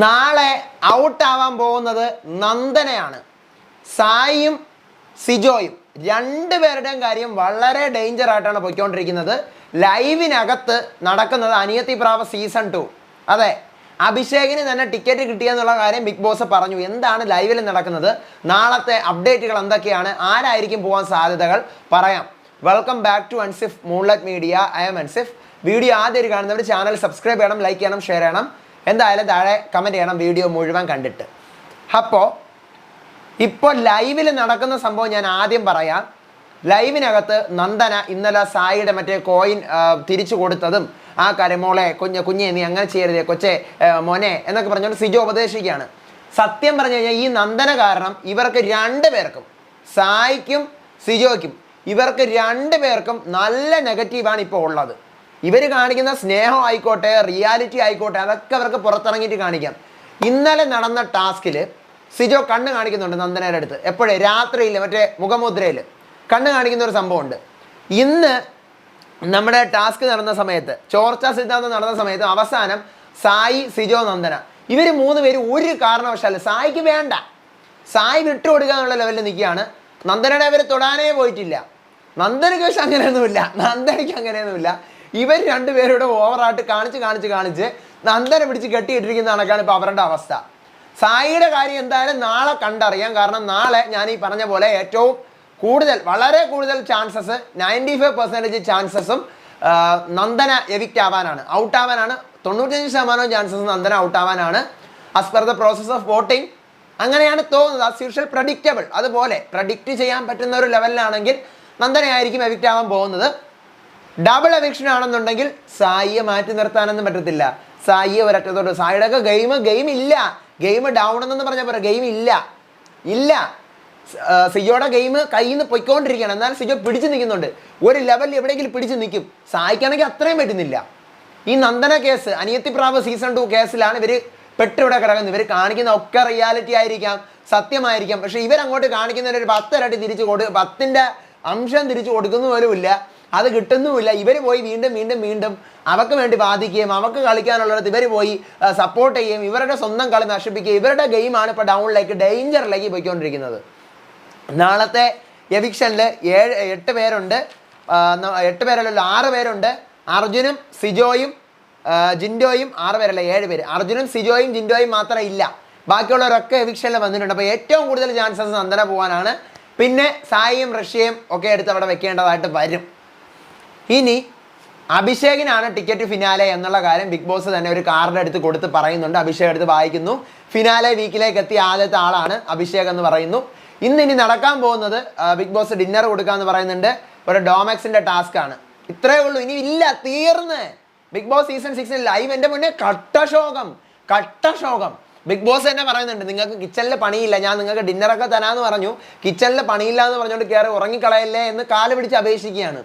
നാളെ ഔട്ടാവാൻ പോകുന്നത് നന്ദനയാണ്. സായിയും സിജോയും രണ്ടുപേരുടെയും കാര്യം വളരെ ഡേഞ്ചർ ആയിട്ടാണ് പോയിക്കൊണ്ടിരിക്കുന്നത്. ലൈവിനകത്ത് നടക്കുന്നത് അനിയത്തി പ്രാവ സീസൺ 2. അതെ, അഭിഷേകിന് തന്നെ ടിക്കറ്റ് കിട്ടിയെന്നുള്ള കാര്യം ബിഗ് ബോസ് പറഞ്ഞു. എന്താണ് ലൈവിൽ നടക്കുന്നത്, നാളത്തെ അപ്ഡേറ്റുകൾ എന്തൊക്കെയാണ്, ആരായിരിക്കും പോകാൻ സാധ്യതകൾ പറയാം. Welcome back to Ansif Moonlight Media. I am Ansif. Video ആദ്യം കാണുന്നവർ ചാനൽ സബ്സ്ക്രൈബ് ചെയ്യണം, ലൈക്ക് ചെയ്യണം, ഷെയർ ചെയ്യണം, എന്തായാലും താഴെ കമൻറ്റ് ചെയ്യണം വീഡിയോ മുഴുവൻ കണ്ടിട്ട്. അപ്പോൾ ഇപ്പോൾ ലൈവിൽ നടക്കുന്ന സംഭവം ഞാൻ ആദ്യം പറയാം. ലൈവിനകത്ത് നന്ദന ഇന്നലെ സായിയുടെ മറ്റേ കോയിൻ തിരിച്ചു കൊടുത്തതും ആ കാര്യം, മോളെ കുഞ്ഞെ നീ അങ്ങനെ ചെയ്യരുതേ, കൊച്ചെ മോനെ എന്നൊക്കെ പറഞ്ഞുകൊണ്ട് സിജോ ഉപദേശിക്കുകയാണ്. സത്യം പറഞ്ഞു കഴിഞ്ഞാൽ ഈ നന്ദന കാരണം ഇവർക്ക് രണ്ടുപേർക്കും, സായിക്കും സിജോയ്ക്കും, ഇവർക്ക് രണ്ടുപേർക്കും നല്ല നെഗറ്റീവാണ് ഇപ്പോൾ ഉള്ളത്. ഇവർ കാണിക്കുന്ന സ്നേഹം ആയിക്കോട്ടെ, റിയാലിറ്റി ആയിക്കോട്ടെ, അതൊക്കെ അവർക്ക് പുറത്തിറങ്ങിയിട്ട് കാണിക്കാം. ഇന്നലെ നടന്ന ടാസ്കിൽ സിജോ കണ്ണ് കാണിക്കുന്നുണ്ട് നന്ദനയുടെ അടുത്ത്. എപ്പോഴേ രാത്രിയിൽ മറ്റേ മുഖമുദ്രയിൽ കണ്ണ് കാണിക്കുന്ന ഒരു സംഭവമുണ്ട്. ഇന്ന് നമ്മുടെ ടാസ്ക് നടന്ന സമയത്ത്, ചോർച്ചാ സിദ്ധാന്തം നടന്ന സമയത്ത് അവസാനം സായി, സിജോ, നന്ദന ഇവർ മൂന്ന് പേര് ഒരു കാരണവശാലും സായിക്ക് വേണ്ട, സായി വിട്ടുകൊടുക്കുക എന്നുള്ള ലെവലിൽ നിൽക്കുകയാണ്. നന്ദനയുടെ അവർ തൊടാനേ പോയിട്ടില്ല. നന്ദനയ്ക്ക് പക്ഷെ അങ്ങനെയൊന്നുമില്ല. ഇവർ രണ്ടുപേരുടെ ഓവറായിട്ട് കാണിച്ച് നന്ദന പിടിച്ച് കെട്ടിയിട്ടിരിക്കുന്ന കണക്കാണ് ഇപ്പോൾ അവരുടെ അവസ്ഥ. സായിയുടെ കാര്യം എന്തായാലും നാളെ കണ്ടറിയാം. കാരണം നാളെ ഞാൻ ഈ പറഞ്ഞ പോലെ ഏറ്റവും വളരെ കൂടുതൽ ചാൻസസ്, 95% ചാൻസസും നന്ദന എവിക്റ്റ് ആവാനാണ്, ഔട്ടാവാനാണ്. 95% ചാൻസസ് നന്ദന ഔട്ടാവാനാണ് as per the process of voting. അങ്ങനെയാണ് തോന്നുന്നത്. As usual predictable. അതുപോലെ പ്രഡിക്റ്റ് ചെയ്യാൻ പറ്റുന്ന ഒരു ലെവലിലാണെങ്കിൽ നന്ദനയായിരിക്കും എവിക്റ്റ് ആവാൻ പോകുന്നത്. ഡബിൾ എവിക്ഷൻ ആണെന്നുണ്ടെങ്കിൽ സായിയെ മാറ്റി നിർത്താനൊന്നും പറ്റത്തില്ല. സായിയെ ഒരറ്റത്തോട്ട്, സായിയുടെ ഒക്കെ ഗെയിം ഇല്ല, ഗെയിം ഡൗൺ എന്ന് പറഞ്ഞ പോലെ ഗെയിം ഇല്ല. സിജോയുടെ ഗെയിം കയ്യിൽ നിന്ന് പൊയ്ക്കൊണ്ടിരിക്കുകയാണ്. എന്നാൽ സിജോ പിടിച്ചു നിൽക്കുന്നുണ്ട്. ഒരു ലെവലിൽ എവിടെയെങ്കിലും പിടിച്ചു നിൽക്കും. സായിക്കാണെങ്കിൽ അത്രയും പറ്റുന്നില്ല. ഈ നന്ദന കേസ്, അനിയത്തി പ്രാവ് സീസൺ 2 കേസിലാണ് ഇവർ പെട്ടിവിടെ കിടക്കുന്നത്. ഇവർ കാണിക്കുന്ന ഒക്കെ റിയാലിറ്റി ആയിരിക്കാം, സത്യമായിരിക്കാം. പക്ഷെ ഇവരങ്ങോട്ട് കാണിക്കുന്നതിന് ഒരു 10 ഇരട്ടി 10ന്റെ അംശം തിരിച്ചു കൊടുക്കുന്ന പോലുമില്ല, അത് കിട്ടുന്നുമില്ല. ഇവർ പോയി വീണ്ടും അവർക്ക് വേണ്ടി ബാധിക്കുകയും അവർക്ക് കളിക്കാനുള്ളിടത്ത് ഇവർ പോയി സപ്പോർട്ട് ചെയ്യുകയും ഇവരുടെ സ്വന്തം കളി നശിപ്പിക്കുകയും ഇവരുടെ ഗെയിമാണ് ഇപ്പോൾ ഡേഞ്ചറിലേക്ക് പോയിക്കൊണ്ടിരിക്കുന്നത്. നാളത്തെ എവിക്ഷനിൽ 8 പേരുണ്ട്, 8 പേരല്ലല്ലോ 6 പേരുണ്ട്. അർജുനും സിജോയും ജിൻഡോയും 6 പേരല്ല 7 പേര്. അർജുനും സിജോയും ജിൻഡോയും മാത്രം ഇല്ല, ബാക്കിയുള്ളവരൊക്കെ എവിക്ഷനിൽ വന്നിട്ടുണ്ട്. അപ്പോൾ ഏറ്റവും കൂടുതൽ ചാൻസസ് നന്ദന പോകാനാണ്. പിന്നെ സായിയും റഷ്യയും ഒക്കെ എടുത്ത് അവിടെ വെക്കേണ്ടതായിട്ട് വരും. ഇനി അഭിഷേകിനാണ് ടിക്കറ്റ് ഫിനാലെ എന്നുള്ള കാര്യം ബിഗ് ബോസ് തന്നെ ഒരു കാർഡ് എടുത്ത് കൊടുത്ത് പറയുന്നുണ്ട്. അഭിഷേക് എടുത്ത് വായിക്കുന്നു. ഫിനാലെ വീക്കിലേക്ക് എത്തിയ ആദ്യത്തെ ആളാണ് അഭിഷേക് എന്ന് പറയുന്നു. ഇനി നടക്കാൻ പോകുന്നത് ബിഗ് ബോസ് ഡിന്നർ കൊടുക്കാന്ന് പറയുന്നുണ്ട്. ഒരു ഡോമെക്സിന്റെ ടാസ്ക് ആണ്. ഇത്രയേ ഉള്ളൂ, ഇനി ഇല്ല, തീർന്ന്. ബിഗ് ബോസ് സീസൺ 6 ലൈവ് എൻ്റെ മുന്നേ കട്ടശോകം. ബിഗ് ബോസ് തന്നെ പറയുന്നുണ്ട്, നിങ്ങൾക്ക് കിച്ചണിൽ പണിയില്ല, ഞാൻ നിങ്ങൾക്ക് ഡിന്നറൊക്കെ തരാമെന്ന് പറഞ്ഞു, കിച്ചണിൽ പണിയില്ല എന്ന് പറഞ്ഞുകൊണ്ട് കയറി ഉറങ്ങിക്കളയല്ലേ എന്ന് കാല് പിടിച്ച് അപേക്ഷിക്കുകയാണ്.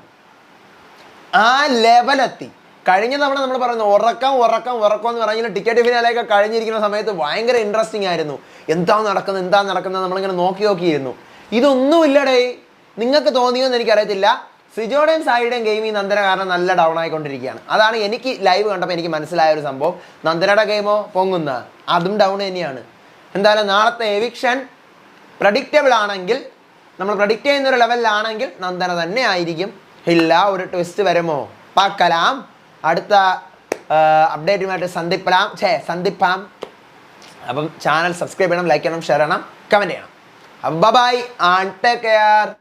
ആ ലെവലെത്തി. കഴിഞ്ഞ തവണ നമ്മൾ പറയുന്നു ഉറക്കം എന്ന് പറഞ്ഞാൽ ടിക്കറ്റ് ഫിനാലെയൊക്കെ കഴിഞ്ഞിരിക്കുന്ന സമയത്ത് ഭയങ്കര ഇൻട്രസ്റ്റിംഗ് ആയിരുന്നു. എന്താ നടക്കുന്നത് നമ്മളിങ്ങനെ നോക്കിയിരുന്നു. ഇതൊന്നുമില്ലടേ. നിങ്ങൾക്ക് തോന്നിയെന്ന് എനിക്കറിയത്തില്ല. സിജോയുടെയും സായിയുടെയും ഗെയിം ഈ നന്ദന കാരണം നല്ല ഡൗൺ ആയിക്കൊണ്ടിരിക്കുകയാണ്. അതാണ് എനിക്ക് ലൈവ് കണ്ടപ്പോൾ എനിക്ക് മനസ്സിലായ ഒരു സംഭവം. നന്ദനയുടെ ഗെയിമോ പൊങ്ങുന്ന, അതും ഡൗൺ തന്നെയാണ്. എന്തായാലും നാളത്തെ എവിക്ഷൻ പ്രഡിക്റ്റബിൾ ആണെങ്കിൽ, നമ്മൾ പ്രഡിക്റ്റ് ചെയ്യുന്ന ഒരു ലെവലിലാണെങ്കിൽ നന്ദന തന്നെ ആയിരിക്കും. ഇല്ല, ഒരു ട്വിസ്റ്റ് വരുമോ പാക്കലാം. അടുത്ത അപ്ഡേറ്റുമായിട്ട് സന്ദിപ്പാം. അപ്പം ചാനൽ സബ്സ്ക്രൈബ് ചെയ്യണം, ലൈക്ക് ചെയ്യണം, ഷെയർ ചെയ്യണം, കമൻറ്റ് ചെയ്യണം. Bye and take care.